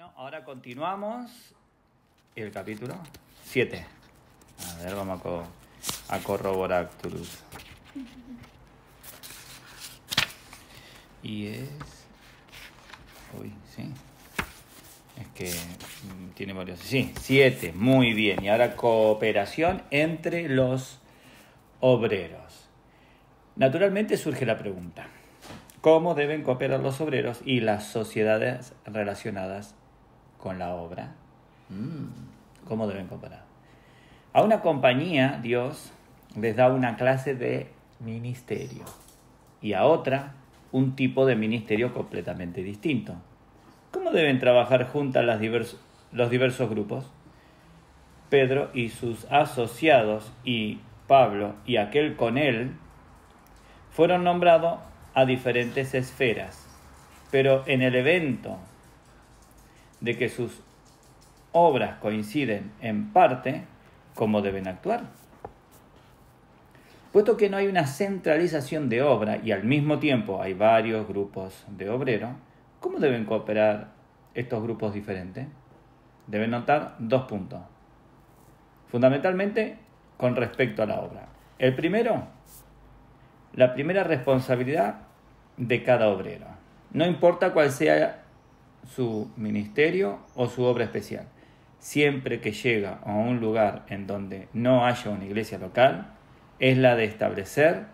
Bueno, ahora continuamos el capítulo 7. A ver, vamos a corroborar Turus. Y es... Uy, sí. Es que tiene varios... Sí, 7, muy bien. Y ahora cooperación entre los obreros. Naturalmente surge la pregunta: ¿cómo deben cooperar los obreros y las sociedades relacionadas con la obra? ¿Cómo deben cooperar? A una compañía, Dios les da una clase de ministerio y a otra un tipo de ministerio completamente distinto. ¿Cómo deben trabajar juntas los diversos grupos? Pedro y sus asociados y Pablo y aquel con él fueron nombrados a diferentes esferas, pero en el evento de que sus obras coinciden en parte, ¿cómo deben actuar? Puesto que no hay una centralización de obra y al mismo tiempo hay varios grupos de obreros, ¿cómo deben cooperar estos grupos diferentes? Deben notar 2 puntos, fundamentalmente con respecto a la obra. El primero, la primera responsabilidad de cada obrero. No importa cuál sea su ministerio o su obra especial. Siempre que llega a un lugar en donde no haya una iglesia local, es la de establecer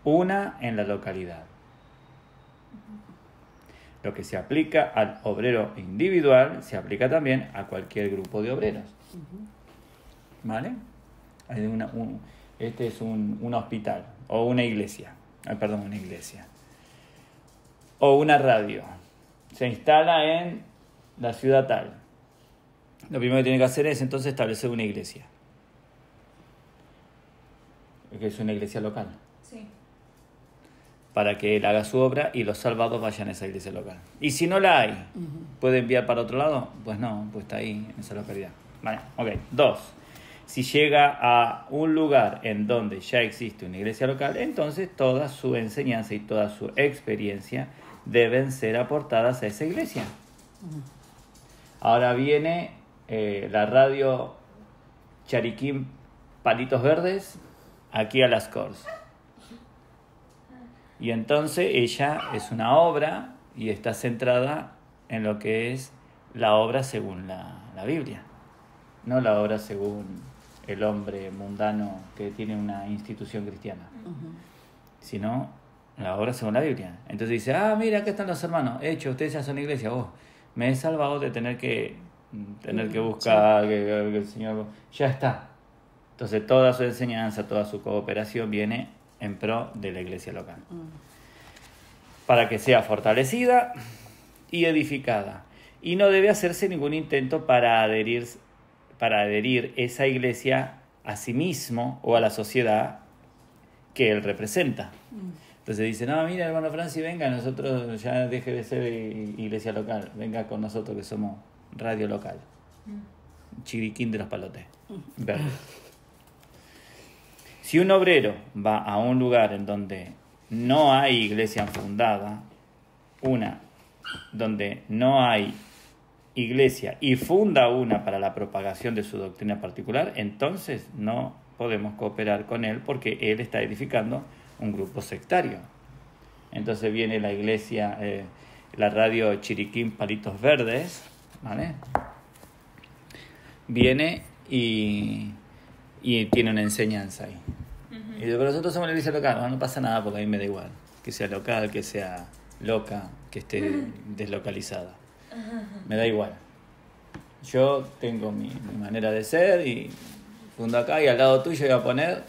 una en la localidad. Lo que se aplica al obrero individual se aplica también a cualquier grupo de obreros. ¿Vale? Este es un hospital o una iglesia. Una iglesia. O una radio. Se instala en la ciudad tal. Lo primero que tiene que hacer es entonces establecer una iglesia. Que es una iglesia local. Sí. Para que él haga su obra y los salvados vayan a esa iglesia local. Y si no la hay, ¿puede enviar para otro lado? Pues no, pues está ahí, en esa localidad. Vale, ok. 2. Si llega a un lugar en donde ya existe una iglesia local, entonces toda su enseñanza y toda su experiencia deben ser aportadas a esa iglesia. Ahora viene la radio Chariquín Palitos Verdes aquí a Las Corts. Y entonces ella es una obra y está centrada en lo que es la obra según la Biblia, no la obra según el hombre mundano que tiene una institución cristiana, sino la obra según la Biblia. Entonces dice, mira, acá están los hermanos, ustedes ya son iglesia, me he salvado de tener que buscar que el Señor ya está. Entonces toda su enseñanza, toda su cooperación viene en pro de la iglesia local, para que sea fortalecida y edificada, y no debe hacerse ningún intento para adherir esa iglesia a sí mismo o a la sociedad que él representa. Entonces dice, no, mira, hermano Francis, venga, nosotros ya deje de ser iglesia local, venga con nosotros que somos radio local. Chiriquín de los Palotes Verdes. Si un obrero va a un lugar en donde no hay iglesia fundada, donde no hay iglesia y funda una para la propagación de su doctrina particular, entonces no podemos cooperar con él porque él está edificando un grupo sectario. Entonces viene la iglesia, la radio Chiriquín Palitos Verdes, ¿vale? Viene y tiene una enseñanza ahí. Y digo, pero nosotros somos la iglesia local. No pasa nada porque a mí me da igual. Que sea local, que sea loca, que esté deslocalizada. Me da igual. Yo tengo mi manera de ser y fundo acá y al lado tuyo voy a poner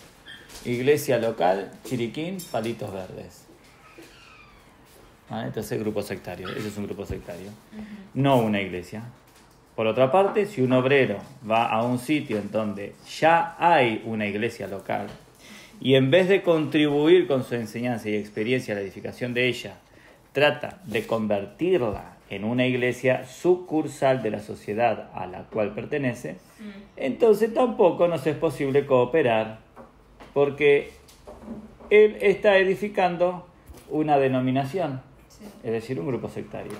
iglesia local, Chiriquín, Palitos Verdes. ¿Vale? Entonces grupo sectario. Ese es un grupo sectario. No una iglesia. Por otra parte, si un obrero va a un sitio en donde ya hay una iglesia local y en vez de contribuir con su enseñanza y experiencia a la edificación de ella, trata de convertirla en una iglesia sucursal de la sociedad a la cual pertenece, entonces tampoco nos es posible cooperar porque él está edificando una denominación, es decir, un grupo sectario.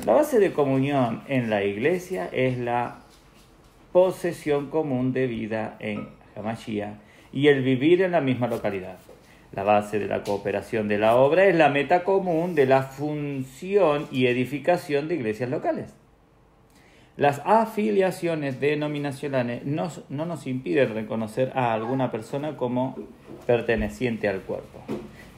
La base de comunión en la iglesia es la posesión común de vida en Hamashiach y el vivir en la misma localidad. La base de la cooperación de la obra es la meta común de la función y edificación de iglesias locales. Las afiliaciones denominacionales no nos impiden reconocer a alguna persona como perteneciente al cuerpo,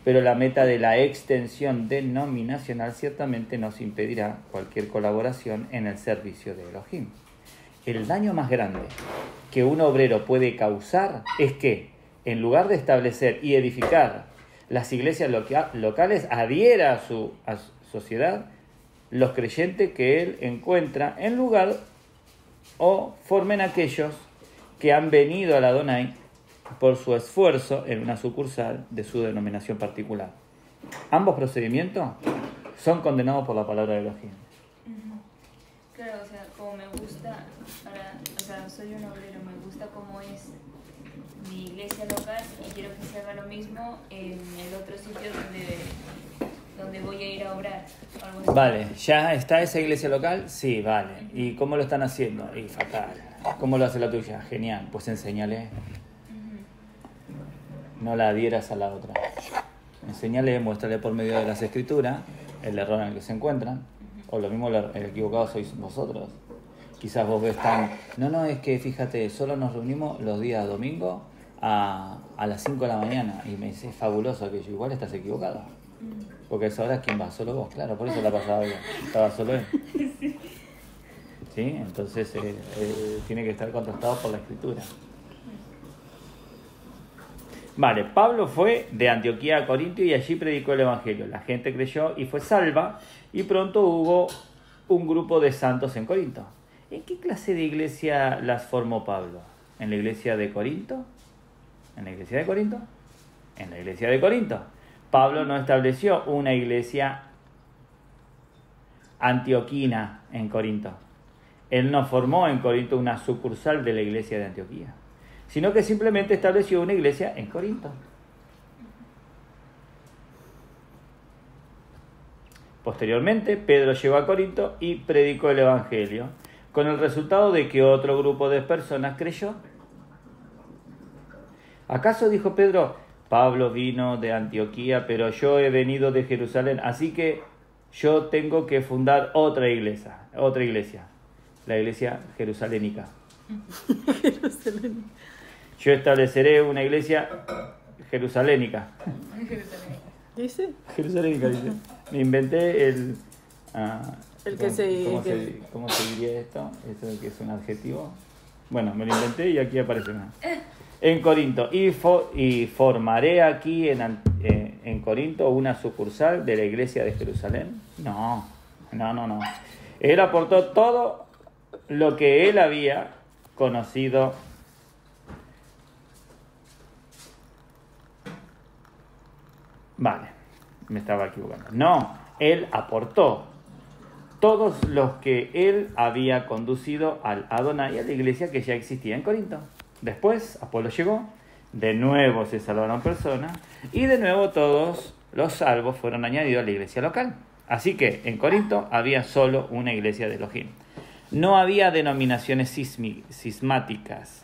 pero la meta de la extensión denominacional ciertamente nos impedirá cualquier colaboración en el servicio de Elohim. El daño más grande que un obrero puede causar es que, en lugar de establecer y edificar las iglesias locales, adhiera a su sociedad los creyentes que él encuentra en lugar o formen aquellos que han venido a la Adonai por su esfuerzo en una sucursal de su denominación particular. Ambos procedimientos son condenados por la palabra de Elohim. Claro, o sea, como me gusta, soy un obrero, me gusta cómo es mi iglesia local y quiero que se haga lo mismo en el otro sitio donde voy a ir a obrar. Algo así. Vale, ¿ya está esa iglesia local? Sí, vale. ¿Y cómo lo están haciendo? Y fatal. ¿Cómo lo hace la tuya? Genial, pues enséñale. No la adhieras a la otra. Enséñale, muéstrale por medio de las escrituras el error en el que se encuentran. O lo mismo, el equivocado sois vosotros. Quizás vos ves No, es que fíjate, solo nos reunimos los días domingos a las 5 de la mañana. Y me dice, es fabuloso aquello. Igual estás equivocado. Porque a esa hora, ¿quién va? Solo vos. Claro, por eso la pasaba bien. Estaba solo él. ¿Sí? Entonces, tiene que estar contrastado por la escritura. Vale, Pablo fue de Antioquía a Corinto y allí predicó el Evangelio. La gente creyó y fue salva, y pronto hubo un grupo de santos en Corinto. ¿En qué clase de iglesia las formó Pablo? ¿En la iglesia de Corinto? ¿En la iglesia de Corinto? En la iglesia de Corinto. Pablo no estableció una iglesia antioquina en Corinto. Él no formó en Corinto una sucursal de la iglesia de Antioquía, sino que simplemente estableció una iglesia en Corinto. Posteriormente, Pedro llegó a Corinto y predicó el Evangelio, con el resultado de que otro grupo de personas creyó. ¿Acaso dijo Pedro, Pablo vino de Antioquía, pero yo he venido de Jerusalén, así que yo tengo que fundar otra iglesia, la iglesia jerusalénica? Yo estableceré una iglesia jerusalénica. ¿Dice? Jerusalénica, dice. Me inventé el... ¿Cómo se diría esto? Esto que es un adjetivo. Bueno, me lo inventé y aquí aparece una. En Corinto. Y formaré aquí en Corinto una sucursal de la iglesia de Jerusalén. No. Él aportó todo lo que él había conocido. Vale, me estaba equivocando. No, él aportó todos los que él había conducido al Adonai, a la iglesia que ya existía en Corinto. Después Apolo llegó, de nuevo se salvaron personas y de nuevo todos los salvos fueron añadidos a la iglesia local. Así que en Corinto había solo una iglesia de Elohim. No había denominaciones cismáticas.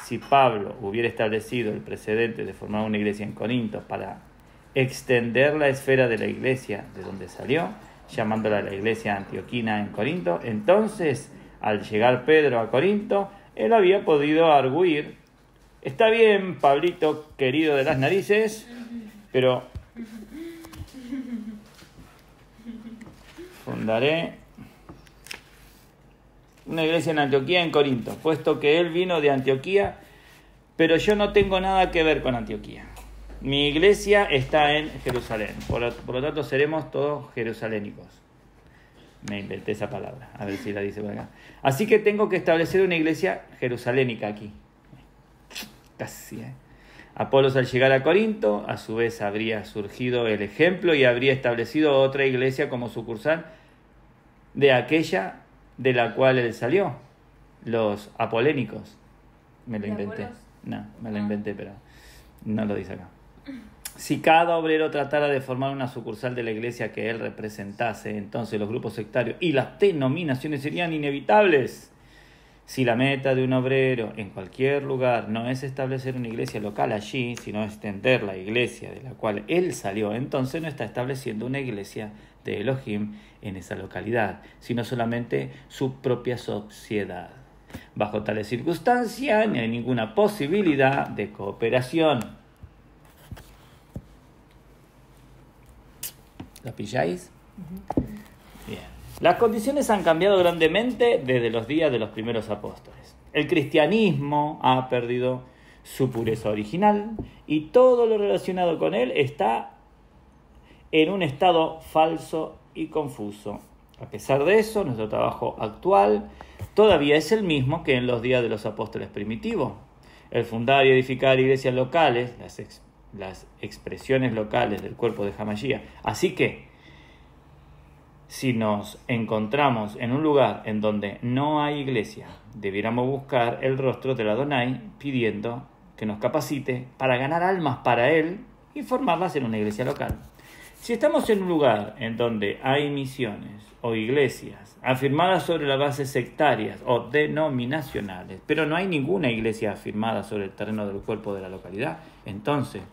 Si Pablo hubiera establecido el precedente de formar una iglesia en Corinto para extender la esfera de la iglesia de donde salió, llamándola la iglesia antioquina en Corinto, entonces, al llegar Pedro a Corinto, él había podido arguir, está bien, Pablito, querido de las narices, pero fundaré una iglesia en Antioquía en Corinto, puesto que él vino de Antioquía, pero yo no tengo nada que ver con Antioquía. Mi iglesia está en Jerusalén, por lo tanto seremos todos jerusalénicos. Me inventé esa palabra, a ver si la dice por acá. Así que tengo que establecer una iglesia jerusalénica aquí. Casi, Apolos, al llegar a Corinto, a su vez habría surgido el ejemplo y habría establecido otra iglesia como sucursal de aquella de la cual él salió, los apolénicos. Me lo inventé. No, me lo inventé, pero no lo dice acá. Si cada obrero tratara de formar una sucursal de la iglesia que él representase, entonces los grupos sectarios y las denominaciones serían inevitables. Si la meta de un obrero en cualquier lugar no es establecer una iglesia local allí, sino extender la iglesia de la cual él salió, entonces no está estableciendo una iglesia de Elohim en esa localidad, sino solamente su propia sociedad. Bajo tales circunstancias no hay ninguna posibilidad de cooperación. ¿La pilláis? Bien. Las condiciones han cambiado grandemente desde los días de los primeros apóstoles. El cristianismo ha perdido su pureza original y todo lo relacionado con él está en un estado falso y confuso. A pesar de eso, nuestro trabajo actual todavía es el mismo que en los días de los apóstoles primitivos. El fundar y edificar iglesias locales, las expresiones locales del cuerpo de Hamashiach. Así que, si nos encontramos en un lugar en donde no hay iglesia, debiéramos buscar el rostro del Adonai pidiendo que nos capacite para ganar almas para Él y formarlas en una iglesia local. Si estamos en un lugar en donde hay misiones o iglesias afirmadas sobre las bases sectarias o denominacionales, pero no hay ninguna iglesia afirmada sobre el terreno del cuerpo de la localidad, entonces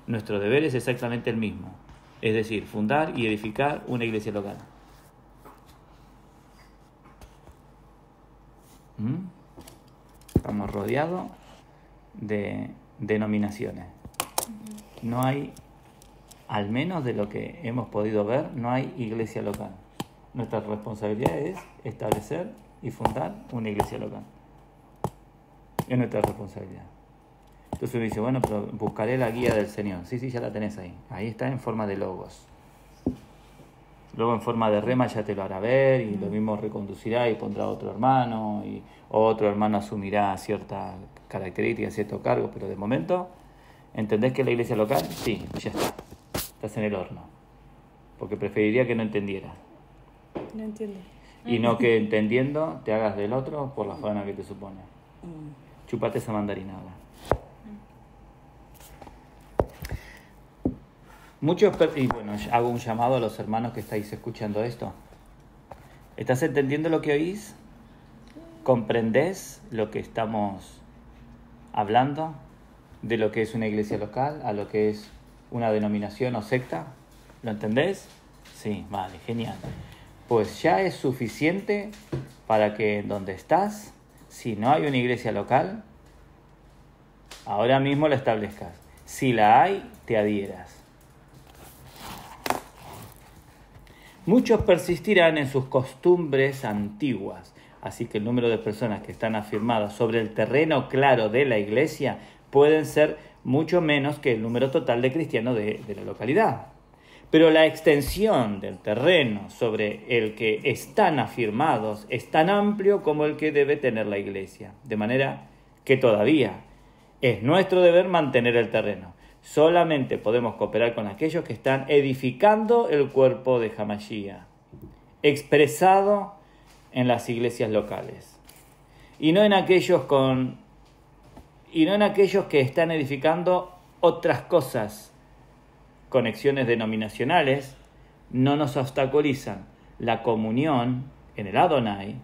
nuestro deber es exactamente el mismo, es decir, fundar y edificar una iglesia local. Estamos rodeados de denominaciones. No hay, al menos de lo que hemos podido ver, no hay iglesia local. Nuestra responsabilidad es establecer y fundar una iglesia local. Es nuestra responsabilidad. Entonces uno dice, bueno, pero buscaré la guía del Señor. Sí, ya la tenés ahí. Ahí está en forma de logos. Luego en forma de rema ya te lo hará ver y lo mismo reconducirá y pondrá otro hermano y otro hermano asumirá ciertas características, ciertos cargos, pero de momento, ¿entendés que es la iglesia local? Sí, ya está. Estás en el horno. Porque preferiría que no entendieras. No entiendo. Y no que entendiendo te hagas del otro por la faena que te supone. Chupate esa mandarina ahora. Y bueno, hago un llamado a los hermanos que estáis escuchando esto. ¿Estás entendiendo lo que oís? ¿Comprendés lo que estamos hablando? De lo que es una iglesia local, a lo que es una denominación o secta. ¿Lo entendés? Sí, vale, genial. Pues ya es suficiente para que donde estás, si no hay una iglesia local, ahora mismo la establezcas. Si la hay, te adhieras. Muchos persistirán en sus costumbres antiguas, así que el número de personas que están afirmadas sobre el terreno claro de la iglesia pueden ser mucho menos que el número total de cristianos de la localidad. Pero la extensión del terreno sobre el que están afirmados es tan amplio como el que debe tener la iglesia, de manera que todavía es nuestro deber mantener el terreno. Solamente podemos cooperar con aquellos que están edificando el cuerpo de Hamashiach, expresado en las iglesias locales, y no en aquellos que están edificando otras cosas. Conexiones denominacionales no nos obstaculizan la comunión en el Adonai.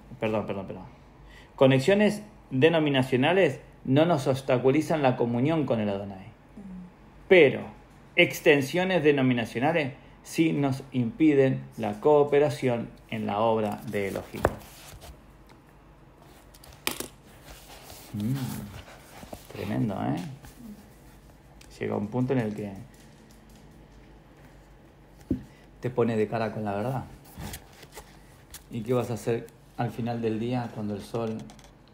Conexiones denominacionales no nos obstaculizan la comunión con el Adonai. Pero extensiones denominacionales sí nos impiden la cooperación en la obra de Elohim. Tremendo, ¿eh? Llega un punto en el que te pone de cara con la verdad. ¿Y qué vas a hacer al final del día cuando el sol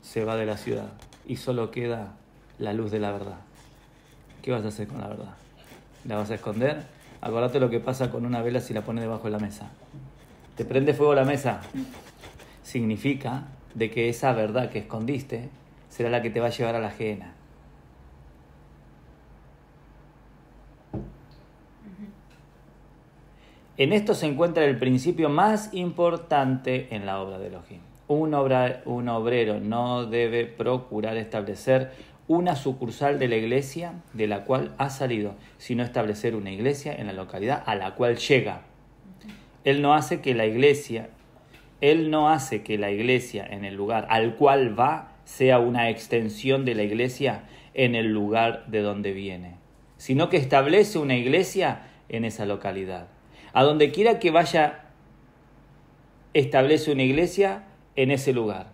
se va de la ciudad y solo queda la luz de la verdad? ¿Qué vas a hacer con la verdad? ¿La vas a esconder? Acordate lo que pasa con una vela si la pones debajo de la mesa. ¿Te prende fuego la mesa? Significa de que esa verdad que escondiste será la que te va a llevar a la ajena. En esto se encuentra el principio más importante en la obra de Elohim. Un obrero no debe procurar establecer una sucursal de la iglesia de la cual ha salido, sino establecer una iglesia en la localidad a la cual llega. Él no hace que la iglesia en el lugar al cual va sea una extensión de la iglesia en el lugar de donde viene, sino que establece una iglesia en esa localidad. A donde quiera que vaya, establece una iglesia en ese lugar.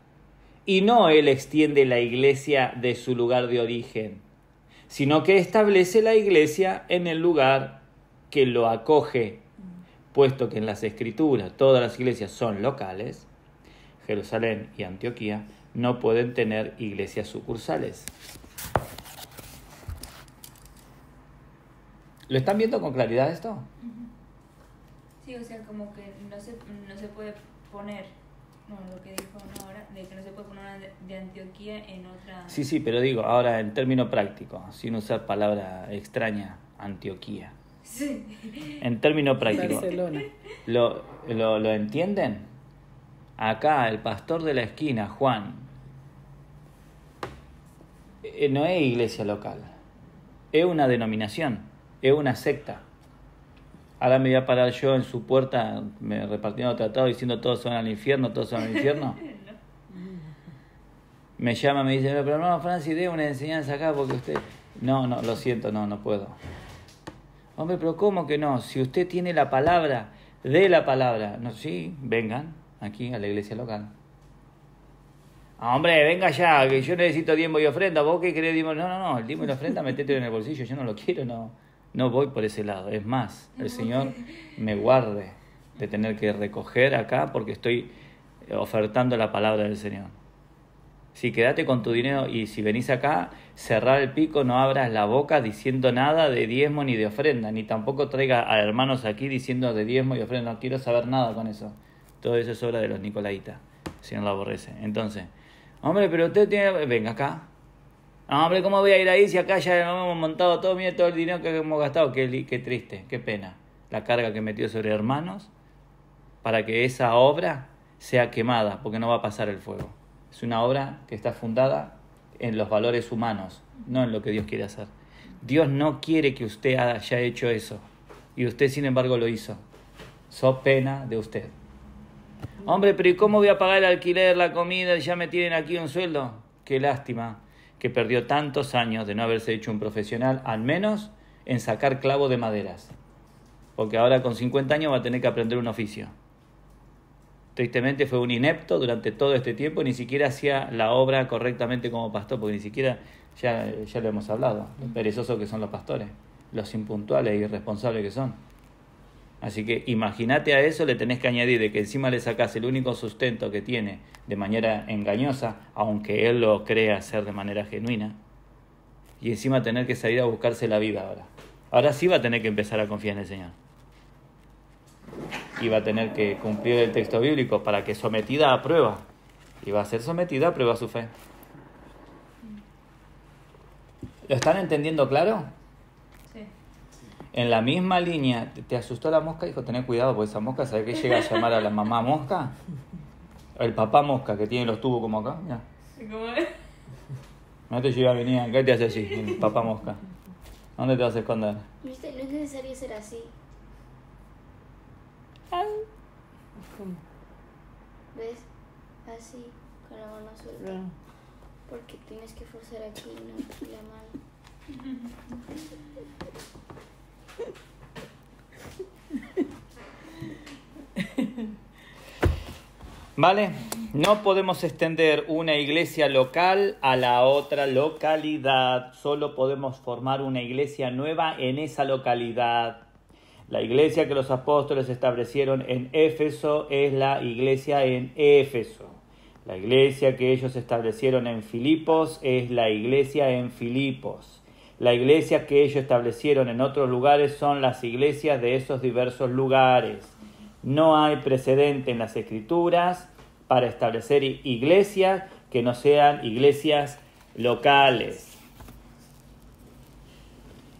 Y no él extiende la iglesia de su lugar de origen, sino que establece la iglesia en el lugar que lo acoge, puesto que en las Escrituras todas las iglesias son locales. Jerusalén y Antioquía no pueden tener iglesias sucursales. ¿Lo están viendo con claridad esto? Sí, o sea, como que no se puede poner, lo que dijo ahora, de que no se puede poner una de Antioquía en otra... Sí, pero digo, ahora en término práctico, sin usar palabra extraña, Antioquía. Sí. En término práctico, Barcelona. ¿lo entienden? Acá, el pastor de la esquina, Juan, no es iglesia local, es una denominación, es una secta. Ahora me voy a parar yo en su puerta, me repartiendo tratado diciendo todos se van al infierno, todos se van al infierno. Me llama, me dice, pero hermano Francis, dé una enseñanza acá porque usted... No, lo siento, no puedo. Hombre, pero ¿cómo que no? Si usted tiene la palabra, dé la palabra. No, sí, vengan aquí a la iglesia local. Hombre, venga ya, que yo necesito diezmo y ofrenda. ¿Vos qué querés diezmo? No, el diezmo y la ofrenda metételo en el bolsillo, yo no lo quiero, no voy por ese lado. Es más, el Señor me guarde de tener que recoger acá porque estoy ofertando la palabra del Señor. Sí, quédate con tu dinero y si venís acá, cerrar el pico, no abras la boca diciendo nada de diezmo ni de ofrenda, ni tampoco traiga a hermanos aquí diciendo de diezmo y ofrenda. No quiero saber nada con eso. Todo eso es obra de los nicolaitas. El Señor lo aborrece. Entonces, hombre, pero usted tiene... Venga acá. Hombre, ¿cómo voy a ir ahí si acá ya hemos montado todo, mire todo el dinero que hemos gastado? Qué triste, qué pena. La carga que metió sobre hermanos para que esa obra sea quemada, porque no va a pasar el fuego. Es una obra que está fundada en los valores humanos, no en lo que Dios quiere hacer. Dios no quiere que usted haya hecho eso, y usted sin embargo lo hizo. So pena de usted. Hombre, pero ¿y cómo voy a pagar el alquiler, la comida? Ya me tienen aquí un sueldo. Qué lástima que perdió tantos años de no haberse hecho un profesional, al menos en sacar clavo de maderas. Porque ahora con 50 años va a tener que aprender un oficio. Tristemente fue un inepto durante todo este tiempo, ni siquiera hacía la obra correctamente como pastor, porque ni siquiera, ya lo hemos hablado, los perezosos que son los pastores, los impuntuales e irresponsables que son. Así que imagínate a eso, le tenés que añadir de que encima le sacás el único sustento que tiene de manera engañosa, aunque él lo crea hacer de manera genuina, y encima tener que salir a buscarse la vida ahora. Ahora sí va a tener que empezar a confiar en el Señor. Y va a tener que cumplir el texto bíblico para que sometida a prueba, y va a ser sometida a prueba su fe. ¿Lo están entendiendo claro? Sí. En la misma línea, ¿te asustó la mosca? Dijo, tené cuidado, porque esa mosca, ¿sabe qué llega a llamar a la mamá mosca? El papá mosca, que tiene los tubos como acá, mira. ¿Cómo es? No te lleva a venir acá y te hace así, el papá mosca. ¿Dónde te vas a esconder? ¿Viste? No es necesario ser así. ¿Ves? Así, con la mano suelta. Porque tienes que forzar aquí, no aquí la mano. ¿Vale? No podemos extender una iglesia local a la otra localidad. Solo podemos formar una iglesia nueva en esa localidad. La iglesia que los apóstoles establecieron en Éfeso es la iglesia en Éfeso. La iglesia que ellos establecieron en Filipos es la iglesia en Filipos. La iglesia que ellos establecieron en otros lugares son las iglesias de esos diversos lugares. No hay precedente en las Escrituras para establecer iglesias que no sean iglesias locales.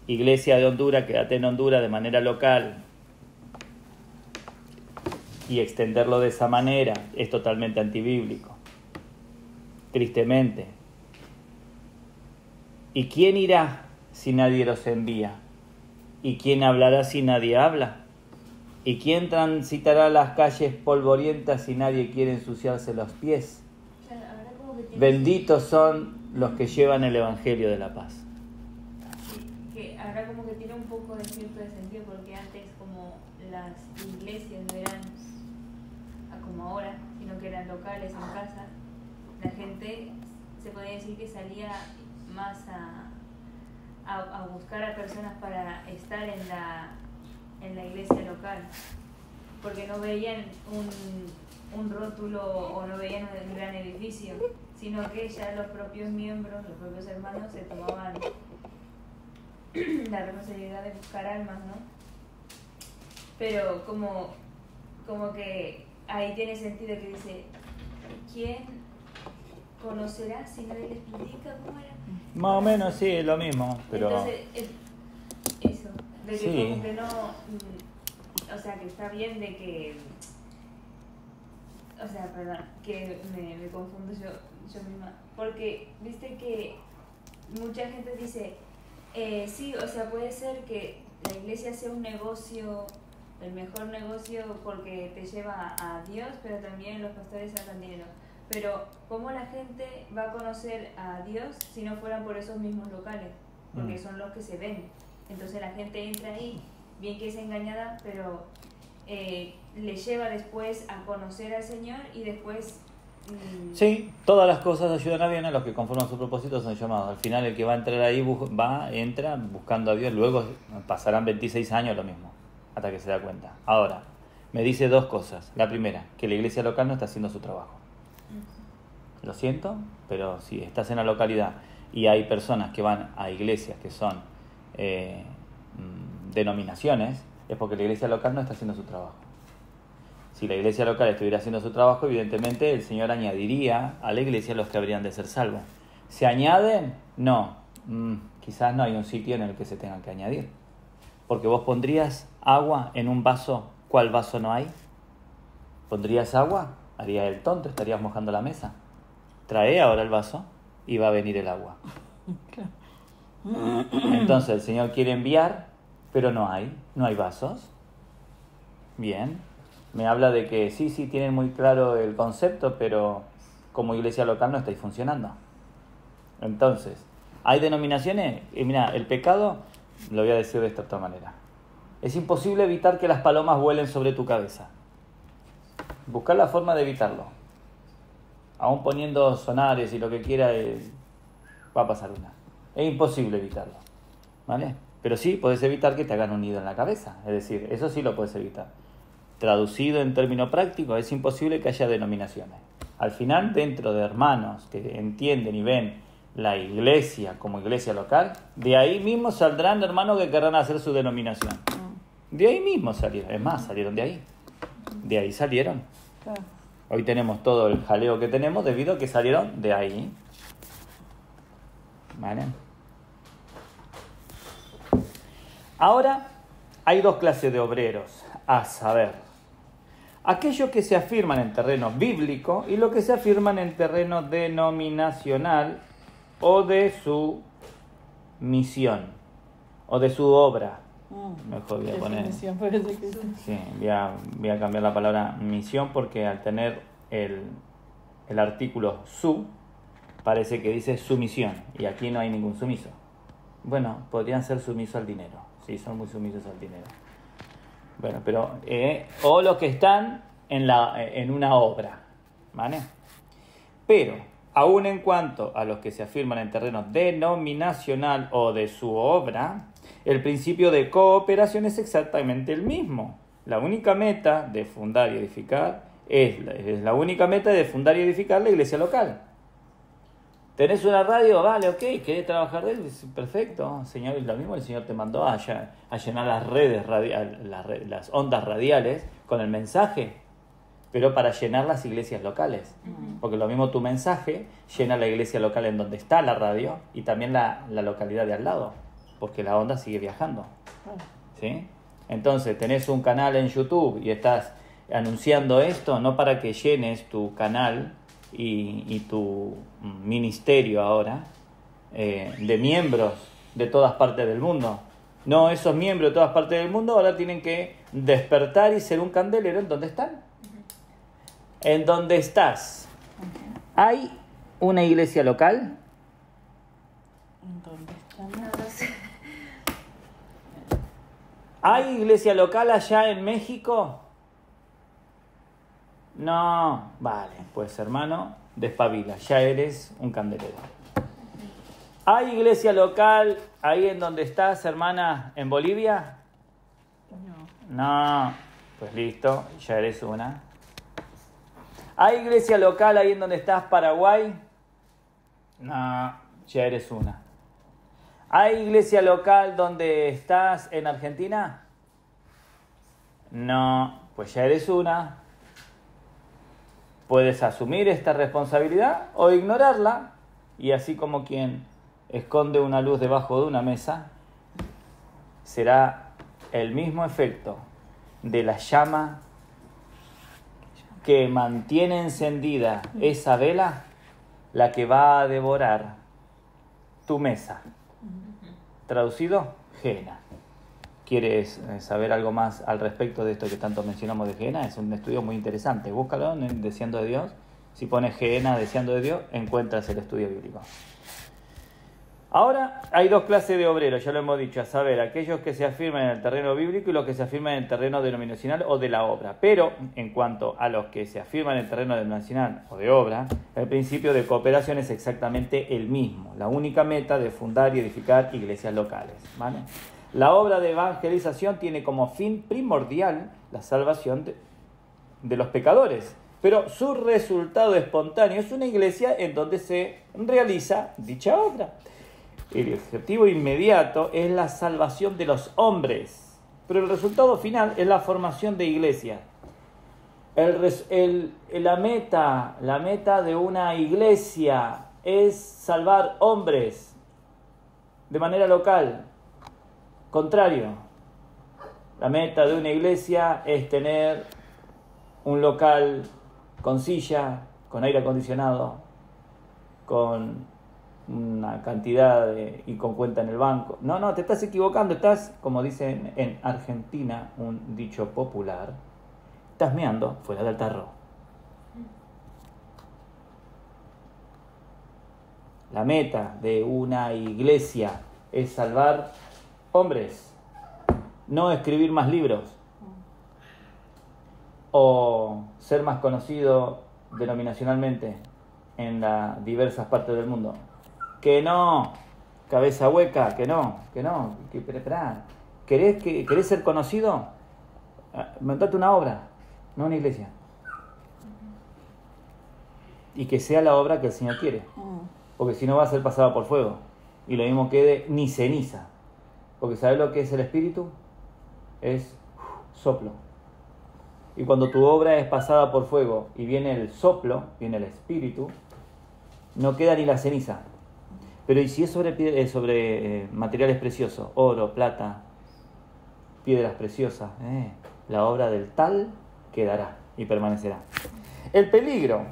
Iglesia de Honduras, quédate en Honduras de manera local. Y extenderlo de esa manera es totalmente antibíblico. Tristemente. ¿Y quién irá si nadie los envía? ¿Y quién hablará si nadie habla? ¿Y quién transitará las calles polvorientas si nadie quiere ensuciarse los pies? Claro, ahora como que tiene- Benditos son los que llevan el Evangelio de la paz. que ahora como que tiene un poco de cierto de sentido, porque antes como las iglesias no eran como ahora, sino que eran locales en casa, la gente se podría decir que salía más a buscar a personas para estar en la iglesia local, porque no veían un rótulo o no veían un gran edificio, sino que ya los propios miembros, los propios hermanos se tomaban la responsabilidad de buscar almas, ¿no? Pero como que ahí tiene sentido que dice, ¿quién conocerá si nadie les predica? ¿Cómo era? Más o menos sí, es lo mismo, pero Entonces, eso, de que Sí. como que no, o sea, que está bien de que, o sea, perdón, que me confundo yo misma, porque viste que mucha gente dice, sí, o sea, puede ser que la iglesia sea un negocio, el mejor negocio porque te lleva a Dios, pero también los pastores sacan dinero. Pero ¿cómo la gente va a conocer a Dios si no fueran por esos mismos locales? Porque son los que se ven. Entonces la gente entra ahí, bien que es engañada, pero le lleva después a conocer al Señor y después... sí, todas las cosas ayudan a bien, a los que conforman su propósito son llamados. Al final el que va a entrar ahí entra buscando a Dios, luego pasarán 26 años lo mismo, hasta que se da cuenta. Ahora, me dice dos cosas. La primera, que la iglesia local no está haciendo su trabajo. Lo siento, pero si estás en la localidad y hay personas que van a iglesias que son denominaciones, es porque la iglesia local no está haciendo su trabajo. Si la iglesia local estuviera haciendo su trabajo, evidentemente el Señor añadiría a la iglesia los que habrían de ser salvos. ¿Se añaden? No. Quizás no hay un sitio en el que se tengan que añadir. Porque vos pondrías agua en un vaso, ¿cuál vaso no hay? ¿Pondrías agua? Haría el tonto, estarías mojando la mesa. Trae ahora el vaso y va a venir el agua. Entonces el Señor quiere enviar, pero no hay vasos. Bien. Me habla de que sí, tienen muy claro el concepto, pero como iglesia local no estáis funcionando. Entonces, hay denominaciones, y mira, el pecado, lo voy a decir de esta otra manera. Es imposible evitar que las palomas vuelen sobre tu cabeza. Buscar la forma de evitarlo. Aún poniendo sonares y lo que quiera, va a pasar una. Es imposible evitarlo, ¿vale? Pero sí puedes evitar que te hagan un nido en la cabeza. Es decir, eso sí lo puedes evitar. Traducido en términos prácticos, es imposible que haya denominaciones. Al final, dentro de hermanos que entienden y ven la iglesia como iglesia local, de ahí mismo saldrán hermanos que querrán hacer su denominación. De ahí mismo salieron. Es más, salieron de ahí. De ahí salieron. Claro. Hoy tenemos todo el jaleo que tenemos debido a que salieron de ahí. ¿Vale? Ahora hay dos clases de obreros, a saber, aquellos que se afirman en terreno bíblico y los que se afirman en terreno denominacional o de su misión o de su obra. Mejor voy a poner. Definición, parece que sí. Sí, voy a cambiar la palabra misión porque al tener el artículo su, parece que dice sumisión y aquí no hay ningún sumiso. Bueno, podrían ser sumisos al dinero. Sí, son muy sumisos al dinero. Bueno, pero o los que están en una obra, ¿vale? Pero, aun en cuanto a los que se afirman en terreno denominacional o de su obra, el principio de cooperación es exactamente el mismo. La única meta de fundar y edificar es la única meta de fundar y edificar la iglesia local. ¿Tenés una radio? Vale, ok, ¿querés trabajar de él? Perfecto, Señor, y lo mismo el Señor te mandó a llenar las redes las ondas radiales con el mensaje, pero para llenar las iglesias locales. Porque lo mismo tu mensaje llena la iglesia local en donde está la radio y también la localidad de al lado, porque la onda sigue viajando. ¿Sí? Entonces, tenés un canal en YouTube y estás anunciando esto, no para que llenes tu canal y tu ministerio ahora, de miembros de todas partes del mundo. No, esos miembros de todas partes del mundo ahora tienen que despertar y ser un candelero en donde están. En donde estás. ¿Hay una iglesia local? ¿En dónde estamos? No lo sé. ¿Hay iglesia local allá en México? No. Vale, pues hermano, despabila, ya eres un candelero. ¿Hay iglesia local ahí en donde estás, hermana, en Bolivia? No. No. Pues listo, ya eres una. ¿Hay iglesia local ahí en donde estás, Paraguay? No, ya eres una. ¿Hay iglesia local donde estás en Argentina? No, pues ya eres una. Puedes asumir esta responsabilidad o ignorarla, y así como quien esconde una luz debajo de una mesa, será el mismo efecto de la llama que mantiene encendida esa vela, la que va a devorar tu mesa. Traducido, Gehenna. ¿Quieres saber algo más al respecto de esto que tanto mencionamos de Gehenna? Es un estudio muy interesante. Búscalo en Deseando de Dios. Si pones Gehenna, Deseando de Dios, encuentras el estudio bíblico. Ahora hay dos clases de obreros, ya lo hemos dicho, a saber, aquellos que se afirman en el terreno bíblico y los que se afirman en el terreno denominacional o de la obra. Pero en cuanto a los que se afirman en el terreno denominacional o de obra, el principio de cooperación es exactamente el mismo. La única meta de fundar y edificar iglesias locales, ¿vale? La obra de evangelización tiene como fin primordial la salvación de los pecadores, pero su resultado espontáneo es una iglesia en donde se realiza dicha obra. El objetivo inmediato es la salvación de los hombres, pero el resultado final es la formación de iglesias. La meta de una iglesia es salvar hombres de manera local. Contrario, la meta de una iglesia es tener un local con silla, con aire acondicionado, con una cantidad y con cuenta en el banco. No, te estás equivocando. Estás, como dicen en Argentina, un dicho popular, estás meando fuera del tarro. La meta de una iglesia es salvar hombres, no escribir más libros o ser más conocido denominacionalmente en las diversas partes del mundo. Que no, cabeza hueca, que no, esperá. ¿Querés ser conocido? Montate una obra, no una iglesia. Y que sea la obra que el Señor quiere. Porque si no va a ser pasada por fuego. Y lo mismo quede ni ceniza. Porque ¿sabes lo que es el espíritu? Es soplo. Y cuando tu obra es pasada por fuego y viene el soplo, viene el espíritu, no queda ni la ceniza. Pero ¿y si es sobre materiales preciosos? Oro, plata, piedras preciosas. La obra del tal quedará y permanecerá. El peligro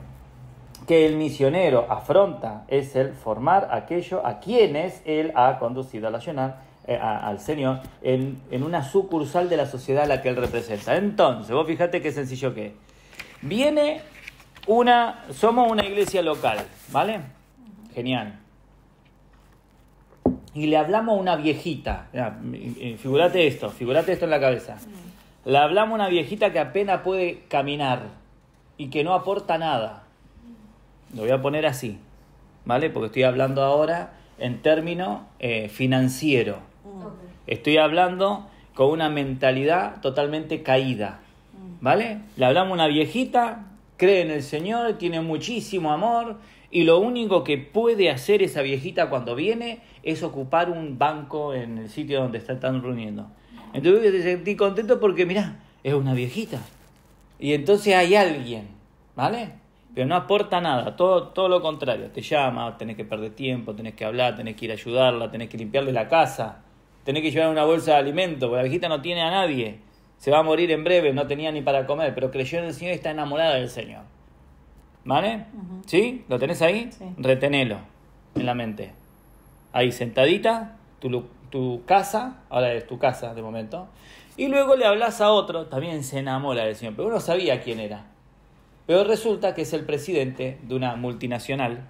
que el misionero afronta es el formar aquello a quienes él ha conducido a al Señor en una sucursal de la sociedad a la que él representa. Entonces, vos fíjate qué sencillo que es. Somos una iglesia local, ¿vale? Genial. Y le hablamos a una viejita. Figúrate esto en la cabeza. Le hablamos a una viejita que apenas puede caminar y que no aporta nada. Lo voy a poner así, ¿vale? Porque estoy hablando ahora en términos financieros. Estoy hablando con una mentalidad totalmente caída, ¿vale? Le hablamos a una viejita, cree en el Señor, tiene muchísimo amor, y lo único que puede hacer esa viejita cuando viene es ocupar un banco en el sitio donde están reuniendo. Entonces te sentí contento porque, mirá, es una viejita. Y entonces hay alguien, ¿vale? Pero no aporta nada, todo lo contrario. Te llama, tenés que perder tiempo, tenés que hablar, tenés que ir a ayudarla, tenés que limpiarle la casa, tenés que llevar una bolsa de alimento, porque la viejita no tiene a nadie. Se va a morir en breve, no tenía ni para comer, pero creyó en el Señor y está enamorada del Señor. ¿Vale? ¿Sí? ¿Lo tenés ahí? Sí. Retenelo en la mente. ahí sentadita, tu casa, ahora es tu casa de momento, y luego le hablas a otro, también se enamora del Señor, pero uno sabía quién era. Pero resulta que es el presidente de una multinacional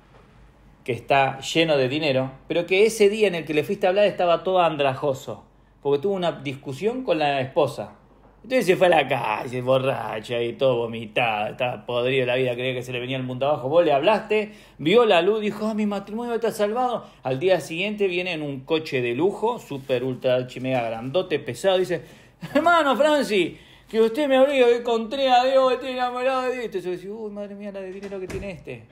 que está lleno de dinero, pero que ese día en el que le fuiste a hablar estaba todo andrajoso, porque tuvo una discusión con la esposa. Entonces se fue a la calle, borracha y todo vomitado, estaba podrido de la vida, creía que se le venía el mundo abajo. Vos le hablaste, vio la luz, dijo, mi matrimonio está salvado. Al día siguiente viene en un coche de lujo, súper ultra archimega grandote, pesado, dice, hermano Francis, que usted me obliga, que encontré a Dios, estoy enamorado de Dios. Entonces yo decía, uy, madre mía, la de dinero que tiene este.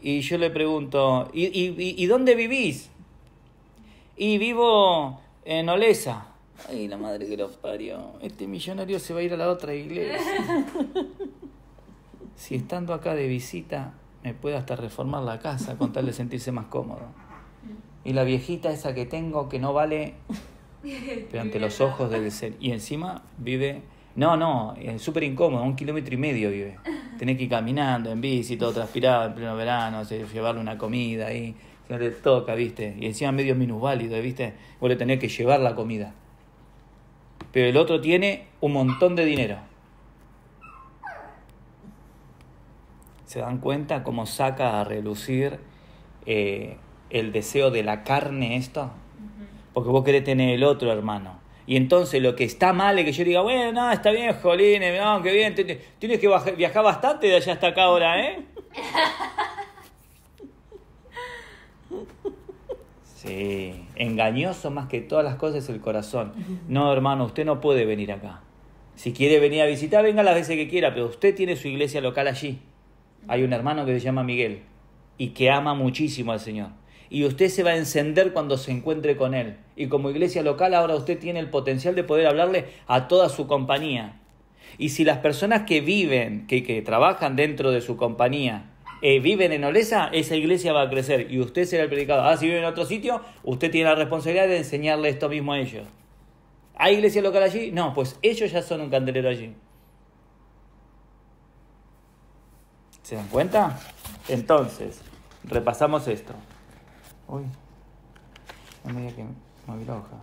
Y yo le pregunto, ¿y dónde vivís? Y vivo en Olesa. Ay, la madre que lo parió. Este millonario se va a ir a la otra iglesia. Si estando acá de visita me puede hasta reformar la casa con tal de sentirse más cómodo. Y la viejita esa que tengo que no vale, pero ante los ojos del ser. Y encima vive... No, es súper incómodo, 1,5 kilómetros vive. Tenés que ir caminando en bici, todo transpirado en pleno verano, llevarle una comida ahí, no le toca, ¿viste? Y encima medio minusválido, ¿viste? Vos le tenés que llevar la comida. Pero el otro tiene un montón de dinero. ¿Se dan cuenta cómo saca a relucir el deseo de la carne esto? Porque vos querés tener el otro, hermano. Y entonces lo que está mal es que yo diga, bueno, no, está bien, Jolín, no, qué bien, tienes que viajar bastante de allá hasta acá ahora, ¿eh? Sí, engañoso más que todas las cosas es el corazón. No, hermano, usted no puede venir acá. Si quiere venir a visitar, venga las veces que quiera, pero usted tiene su iglesia local allí. Hay un hermano que se llama Miguel y que ama muchísimo al Señor. Y usted se va a encender cuando se encuentre con Él. Y como iglesia local ahora usted tiene el potencial de poder hablarle a toda su compañía. Y si las personas que viven, que trabajan dentro de su compañía, viven en Olesa, esa iglesia va a crecer. Y usted será el predicador. Si vive en otro sitio, usted tiene la responsabilidad de enseñarle esto mismo a ellos. ¿Hay iglesia local allí? No, pues ellos ya son un candelero allí. ¿Se dan cuenta? Entonces, repasamos esto. Uy, no me diga que moví la hoja.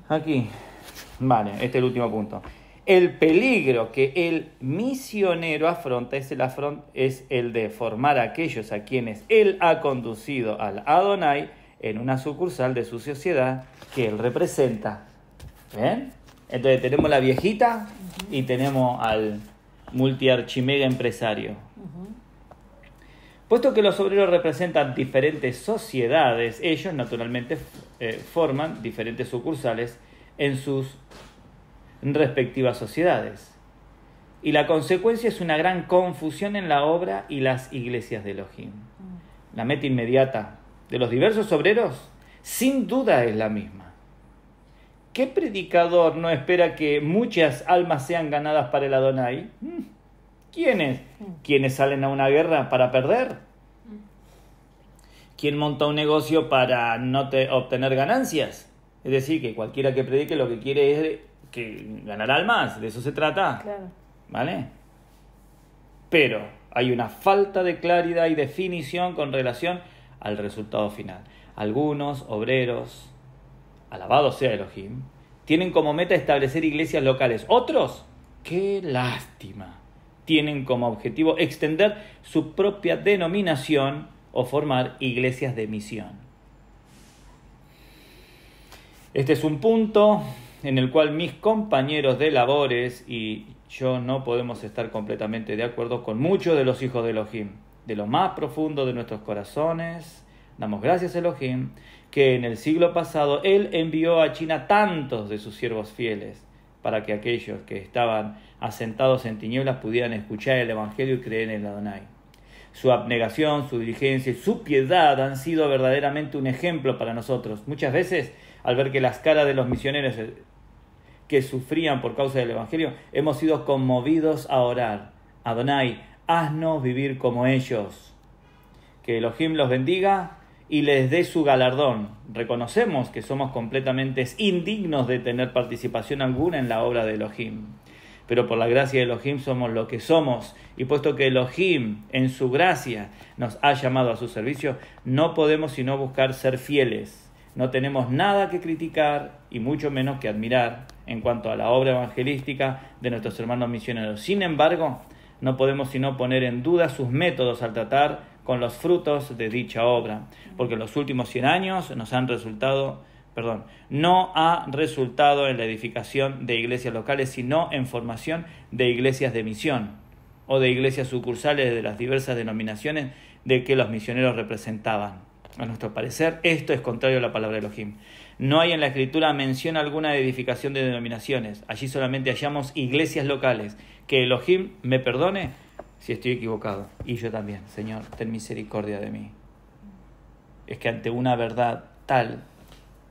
Aquí, vale, este es el último punto. El peligro que el misionero afronta es el de formar a aquellos a quienes él ha conducido al Adonai en una sucursal de su sociedad que él representa. ¿Ven? Entonces tenemos la viejita y tenemos al multiarchimega empresario. Puesto que los obreros representan diferentes sociedades, ellos naturalmente forman diferentes sucursales en sus respectivas sociedades. Y la consecuencia es una gran confusión en la obra y las iglesias de Elohim. La meta inmediata de los diversos obreros, sin duda, es la misma. ¿Qué predicador no espera que muchas almas sean ganadas para el Adonai? ¿Quiénes? ¿Quiénes salen a una guerra para perder? ¿Quién monta un negocio para no obtener ganancias? Es decir, que cualquiera que predique lo que quiere es que ganar almas, de eso se trata. Claro. ¿Vale? Pero hay una falta de claridad y definición con relación al resultado final. Algunos obreros, alabado sea Elohim, tienen como meta establecer iglesias locales. Otros, ¡qué lástima!, tienen como objetivo extender su propia denominación o formar iglesias de misión. Este es un punto en el cual mis compañeros de labores y yo no podemos estar completamente de acuerdo con muchos de los hijos de Elohim. De lo más profundo de nuestros corazones, damos gracias a Elohim que en el siglo pasado Él envió a China tantos de sus siervos fieles para que aquellos que estaban asentados en tinieblas pudieran escuchar el Evangelio y creer en el Adonai. Su abnegación, su diligencia y su piedad han sido verdaderamente un ejemplo para nosotros. Muchas veces, al ver que las caras de los misioneros que sufrían por causa del Evangelio, hemos sido conmovidos a orar. Adonai, haznos vivir como ellos. Que Elohim los bendiga y les dé su galardón. Reconocemos que somos completamente indignos de tener participación alguna en la obra de Elohim. pero por la gracia de Elohim somos lo que somos. Y puesto que Elohim, en su gracia, nos ha llamado a su servicio, no podemos sino buscar ser fieles. No tenemos nada que criticar y mucho menos que admirar en cuanto a la obra evangelística de nuestros hermanos misioneros. Sin embargo, no podemos sino poner en duda sus métodos al tratar con los frutos de dicha obra, porque en los últimos 100 años no ha resultado en la edificación de iglesias locales, sino en formación de iglesias de misión o de iglesias sucursales de las diversas denominaciones de que los misioneros representaban. A nuestro parecer, esto es contrario a la palabra de Elohim. No hay en la Escritura mención alguna de edificación de denominaciones. Allí solamente hallamos iglesias locales. Que Elohim me perdone si estoy equivocado. Y yo también. Señor, ten misericordia de mí. Es que ante una verdad tal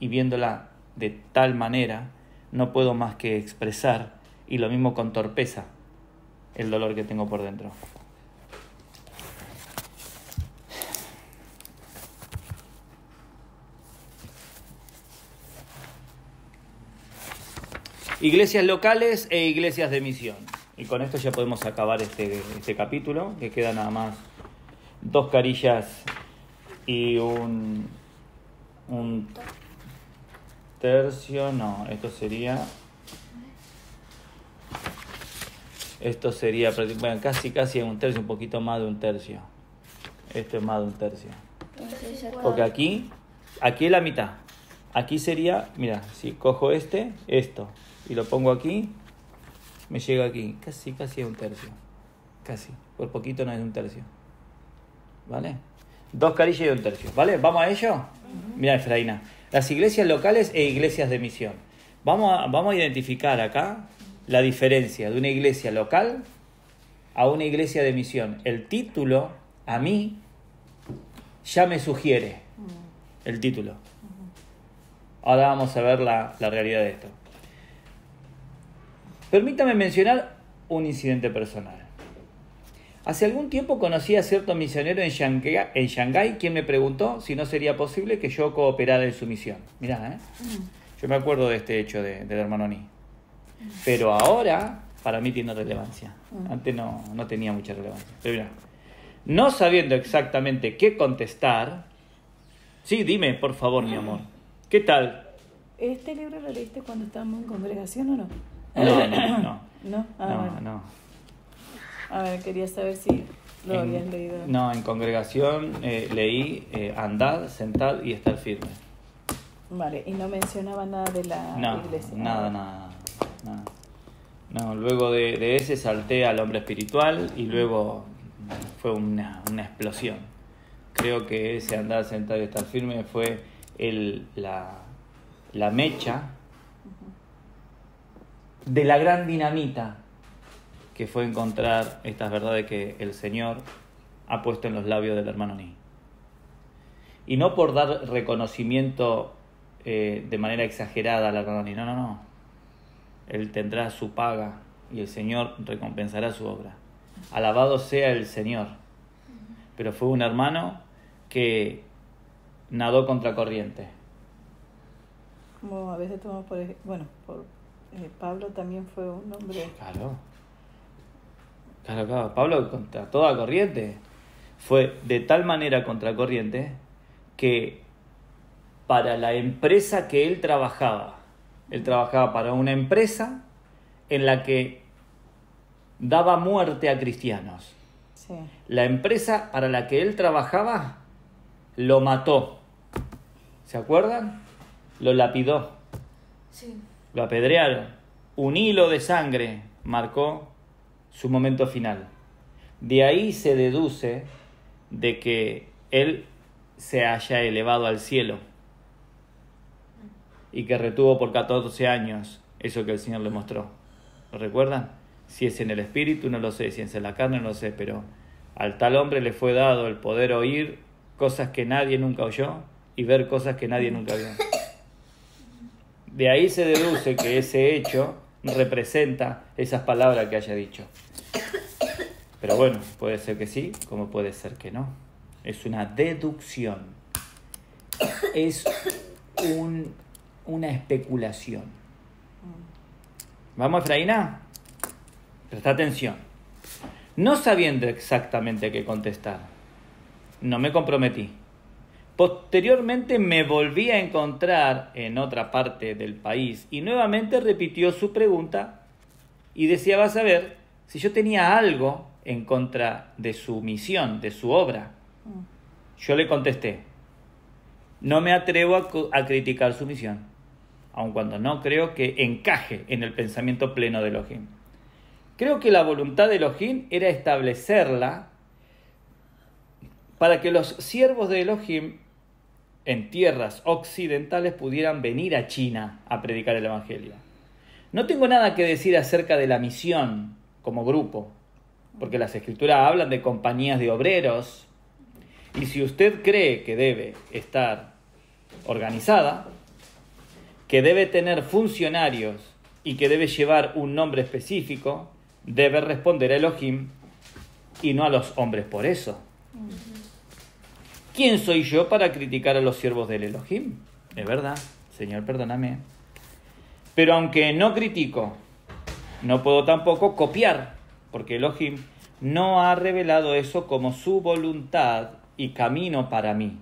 y viéndola de tal manera, no puedo más que expresar, y lo mismo con torpeza, el dolor que tengo por dentro. Iglesias locales e iglesias de misión. Y con esto ya podemos acabar este capítulo, que queda nada más 2 carillas y un tercio. No, esto sería, bueno, casi un tercio, un poquito más de un tercio. Esto es más de un tercio. Porque aquí es la mitad. Aquí sería, mira, si cojo esto, y lo pongo aquí, me llega aquí, casi es un tercio. Casi, por poquito no es un tercio. ¿Vale? 2 carillas y un tercio. ¿Vale? ¿Vamos a ello? Mira, Efraína. Las iglesias locales e iglesias de misión. Vamos a identificar acá la diferencia de una iglesia local a una iglesia de misión. El título, a mí, ya me sugiere el título. Ahora vamos a ver la realidad de esto. Permítame mencionar un incidente personal. Hace algún tiempo conocí a cierto misionero en Shanghái, quien me preguntó si no sería posible que yo cooperara en su misión. Mirá, yo me acuerdo de este hecho del hermano Ni. Pero ahora, para mí tiene relevancia. Antes no tenía mucha relevancia. Pero mirá, no sabiendo exactamente qué contestar... Sí, dime, por favor, mi amor. ¿Qué tal? ¿Este libro lo leíste cuando estábamos en congregación o no? No. ¿No? No. A ver, quería saber si lo habías leído. No, en congregación leí andad, sentad y estar firme. Vale, y no mencionaba nada de la iglesia. Nada. No, luego de ese salté al hombre espiritual y luego fue una explosión. Creo que ese andar, sentar y estar firme fue la mecha de la gran dinamita que fue encontrar estas verdades que el Señor ha puesto en los labios del hermano Ni. Y no por dar reconocimiento de manera exagerada al hermano Ni, no. Él tendrá su paga y el Señor recompensará su obra. Alabado sea el Señor. Pero fue un hermano que nadó contracorriente. Como a veces tomamos Pablo también fue un hombre... Claro. Pablo contra toda corriente. Fue de tal manera contracorriente que para la empresa que él trabajaba para una empresa en la que daba muerte a cristianos. Sí. La empresa para la que él trabajaba lo mató. ¿Se acuerdan? Lo lapidó. Sí. Lo apedrearon. Un hilo de sangre marcó su momento final. De ahí se deduce de que él se haya elevado al cielo y que retuvo por 14 años eso que el Señor le mostró. ¿Lo recuerdan? Si es en el espíritu, no lo sé. Si es en la carne, no lo sé. Pero al tal hombre le fue dado el poder oír cosas que nadie nunca oyó y ver cosas que nadie nunca vio. De ahí se deduce que ese hecho representa esas palabras que haya dicho. Pero bueno, puede ser que sí, como puede ser que no. Es una deducción. Es una especulación. ¿Vamos, Efraína? Presta atención. No sabiendo exactamente qué contestar, no me comprometí. Posteriormente me volví a encontrar en otra parte del país y nuevamente repitió su pregunta y deseaba saber si yo tenía algo en contra de su misión, de su obra. Yo le contesté: no me atrevo a criticar su misión, aun cuando no creo que encaje en el pensamiento pleno de Elohim. Creo que la voluntad de Elohim era establecerla para que los siervos de Elohim en tierras occidentales pudieran venir a China a predicar el Evangelio. No tengo nada que decir acerca de la misión como grupo, porque las Escrituras hablan de compañías de obreros, y si usted cree que debe estar organizada, que debe tener funcionarios y que debe llevar un nombre específico, debe responder a Elohim y no a los hombres por eso. ¿Quién soy yo para criticar a los siervos del Elohim? Es verdad, Señor, perdóname. Pero aunque no critico, no puedo tampoco copiar, porque Elohim no ha revelado eso como su voluntad y camino para mí.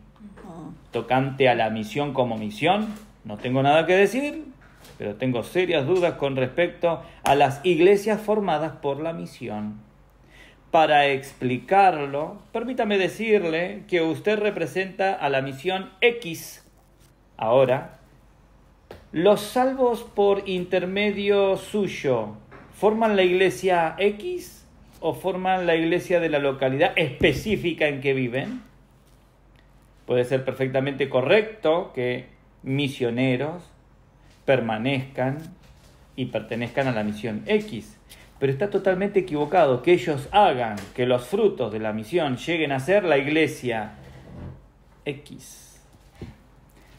Tocante a la misión como misión, no tengo nada que decir, pero tengo serias dudas con respecto a las iglesias formadas por la misión. Para explicarlo, permítame decirle que usted representa a la misión X. Ahora, ¿los salvos por intermedio suyo forman la iglesia X o forman la iglesia de la localidad específica en que viven? Puede ser perfectamente correcto que misioneros permanezcan y pertenezcan a la misión X, pero está totalmente equivocado que ellos hagan que los frutos de la misión lleguen a ser la iglesia X.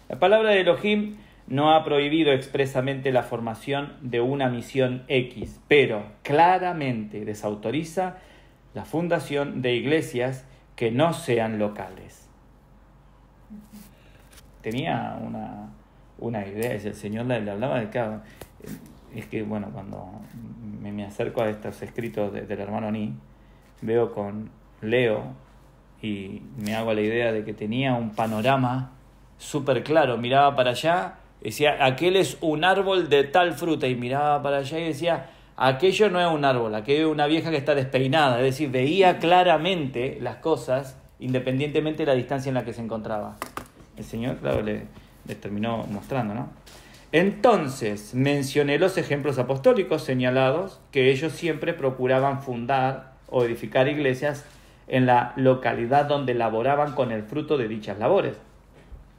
La palabra de Elohim no ha prohibido expresamente la formación de una misión X, pero claramente desautoriza la fundación de iglesias que no sean locales. Tenía una idea, el Señor le hablaba de cada... Es que, bueno, cuando me acerco a estos escritos del hermano Ni, leo y me hago la idea de que tenía un panorama súper claro. Miraba para allá, decía, aquel es un árbol de tal fruta, y miraba para allá y decía, aquello no es un árbol, aquello es una vieja que está despeinada. Es decir, veía claramente las cosas independientemente de la distancia en la que se encontraba. El Señor, claro, le terminó mostrando, ¿no? Entonces, mencioné los ejemplos apostólicos señalados, que ellos siempre procuraban fundar o edificar iglesias en la localidad donde laboraban con el fruto de dichas labores.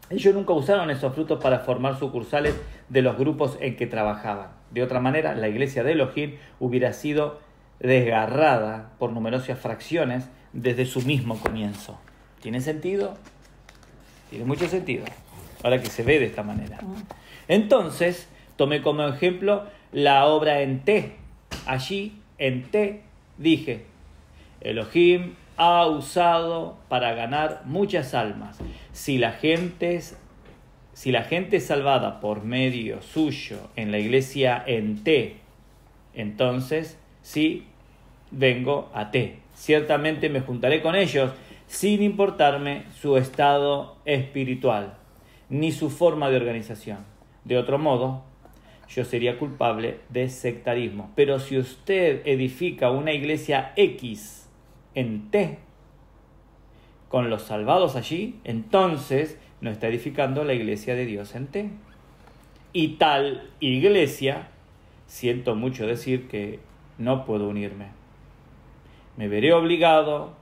Ellos nunca usaron esos frutos para formar sucursales de los grupos en que trabajaban. De otra manera, la iglesia de Elohim hubiera sido desgarrada por numerosas fracciones desde su mismo comienzo. ¿Tiene sentido? Tiene mucho sentido, ahora que se ve de esta manera. Entonces, tomé como ejemplo la obra en T. Allí, en T, dije, Elohim ha usado para ganar muchas almas. Si la gente es salvada por medio suyo en la iglesia en T, entonces sí, vengo a T. Ciertamente me juntaré con ellos sin importarme su estado espiritual ni su forma de organización. De otro modo, yo sería culpable de sectarismo. Pero si usted edifica una iglesia X en T, con los salvados allí, entonces no está edificando la iglesia de Dios en T. Y tal iglesia, siento mucho decir que no puedo unirme. Me veré obligado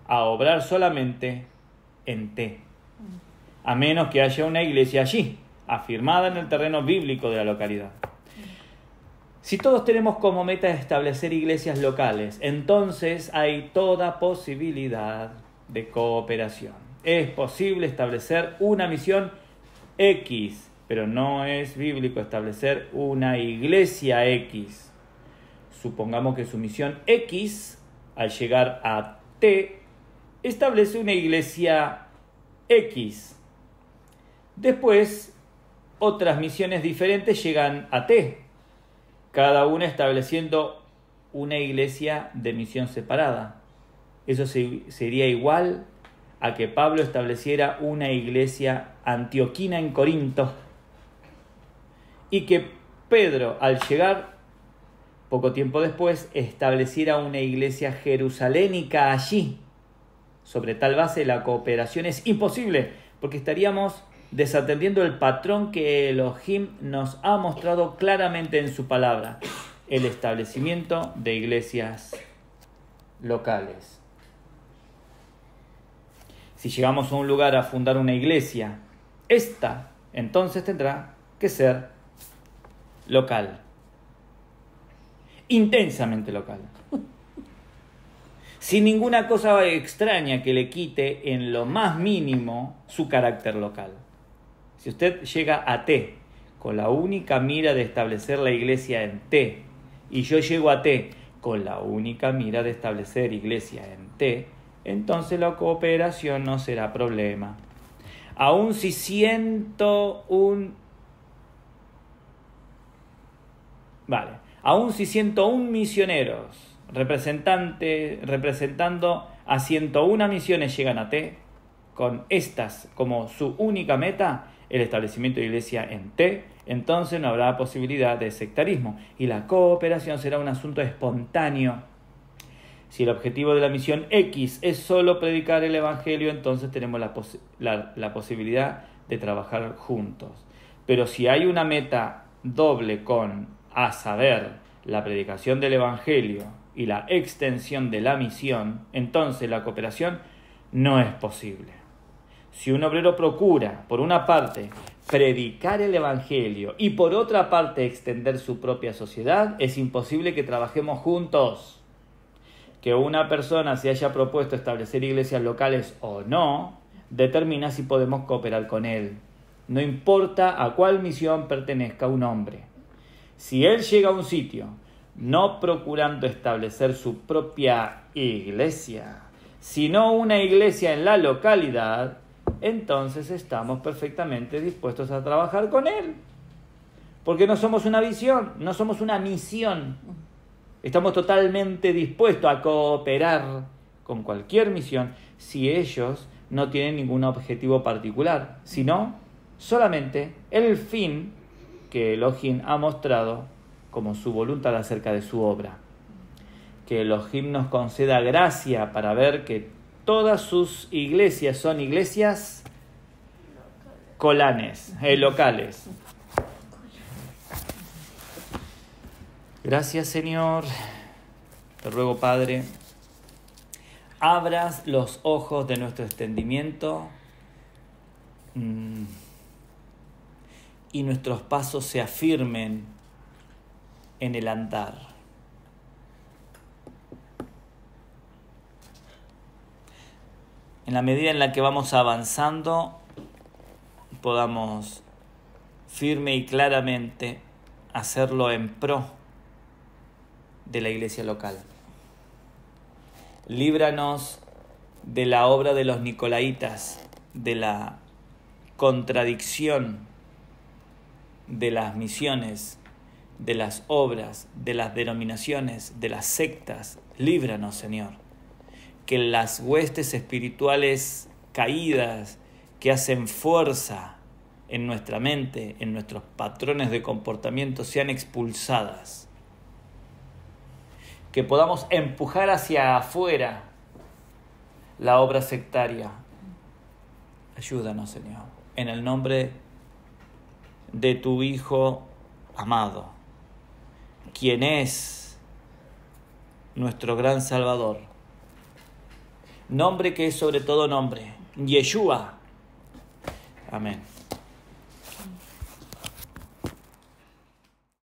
a obrar solamente en T, a menos que haya una iglesia allí, afirmada en el terreno bíblico de la localidad. Si todos tenemos como meta establecer iglesias locales, entonces hay toda posibilidad de cooperación. Es posible establecer una misión X, pero no es bíblico establecer una iglesia X. Supongamos que su misión X, al llegar a T, establece una iglesia X. Después, otras misiones diferentes llegan a T, cada una estableciendo una iglesia de misión separada. Eso sería igual a que Pablo estableciera una iglesia antioquina en Corinto y que Pedro, al llegar poco tiempo después, estableciera una iglesia jerusalénica allí. Sobre tal base la cooperación es imposible, porque estaríamos desatendiendo el patrón que Elohim nos ha mostrado claramente en su palabra, el establecimiento de iglesias locales. Si llegamos a un lugar a fundar una iglesia, esta entonces tendrá que ser local, intensamente local, sin ninguna cosa extraña que le quite en lo más mínimo su carácter local. Si usted llega a T con la única mira de establecer la iglesia en T, y yo llego a T con la única mira de establecer iglesia en T, entonces la cooperación no será problema. Aun si 101 misioneros representando a 101 misiones llegan a T, con estas como su única meta, el establecimiento de iglesia en T, entonces no habrá posibilidad de sectarismo y la cooperación será un asunto espontáneo. Si el objetivo de la misión X es solo predicar el Evangelio, entonces tenemos la posibilidad de trabajar juntos. Pero si hay una meta doble con, a saber, la predicación del Evangelio y la extensión de la misión, entonces la cooperación no es posible. Si un obrero procura, por una parte, predicar el Evangelio y por otra parte extender su propia sociedad, es imposible que trabajemos juntos. Que una persona se haya propuesto establecer iglesias locales o no, determina si podemos cooperar con él. No importa a cuál misión pertenezca un hombre. Si él llega a un sitio no procurando establecer su propia iglesia, sino una iglesia en la localidad, entonces estamos perfectamente dispuestos a trabajar con él. Porque no somos una visión, no somos una misión. Estamos totalmente dispuestos a cooperar con cualquier misión si ellos no tienen ningún objetivo particular, sino solamente el fin que Elohim ha mostrado como su voluntad acerca de su obra. Que Elohim nos conceda gracia para ver que todas sus iglesias son iglesias locales. Gracias, Señor. Te ruego, Padre, abras los ojos de nuestro entendimiento y nuestros pasos se afirmen en el andar. En la medida en la que vamos avanzando, podamos firme y claramente hacerlo en pro de la iglesia local. Líbranos de la obra de los nicolaitas, de la contradicción de las misiones, de las obras, de las denominaciones, de las sectas. Líbranos, Señor, que las huestes espirituales caídas que hacen fuerza en nuestra mente, en nuestros patrones de comportamiento, sean expulsadas. Que podamos empujar hacia afuera la obra sectaria. Ayúdanos, Señor, en el nombre de tu Hijo amado, quien es nuestro gran Salvador. Nombre que es sobre todo nombre, Yeshua. Amén.